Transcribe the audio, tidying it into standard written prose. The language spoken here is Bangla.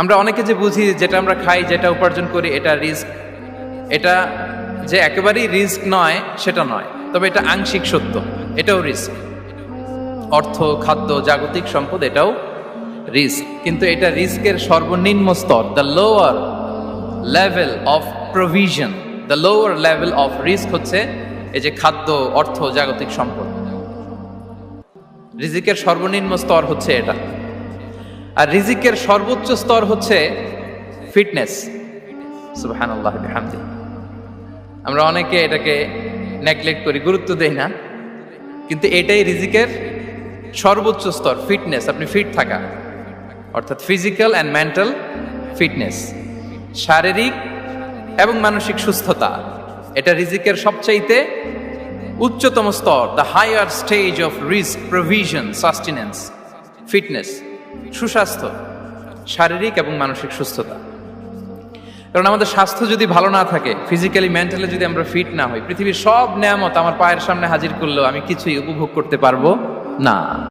আমরা অনেকে যে বুঝি যেটা আমরা খাই, যেটা উপার্জন করি এটা রিস্ক, এটা যে একেবারেই রিস্ক নয় সেটা নয়, তবে এটা আংশিক সত্য, এটাও রিস্ক। অর্থ, খাদ্য, জাগতিক সম্পদ এটাও রিস্ক, কিন্তু এটা রিস্কের সর্বনিম্ন স্তর, the lower level of provision, the lower level of risk হচ্ছে এই যে খাদ্য, অর্থ, জাগতিক সম্পদ। রিজিকের সর্বনিম্ন স্তর হচ্ছে এটা। আর রিজিকের সর্বোচ্চ স্তর হচ্ছে ফিটনেস। সুবহানাল্লাহ বিহামদি। আমরা অনেকে এটাকে নেগলেক্ট করি, গুরুত্ব দেই না, কিন্তু এটাই রিজিকের সর্বোচ্চ স্তর, ফিটনেস। আপনি ফিট থাকা, অর্থাৎ ফিজিক্যাল অ্যান্ড মেন্টাল ফিটনেস, শারীরিক এবং মানসিক সুস্থতা, এটা রিজিকের সবচাইতে উচ্চতম স্তর, দ্য হায়ার স্টেজ অফ রিস্ক, প্রভিশন, সাস্টেনেন্স, ফিটনেস, সুস্বাস্থ্য, শারীরিক এবং মানসিক সুস্থতা। কারণ আমাদের স্বাস্থ্য যদি ভালো না থাকে, ফিজিক্যালি মেন্টালি যদি আমরা ফিট না হই, পৃথিবীর সব নেয়ামত আমার পায়ের সামনে হাজির করলেও আমি কিছুই উপভোগ করতে পারবো না।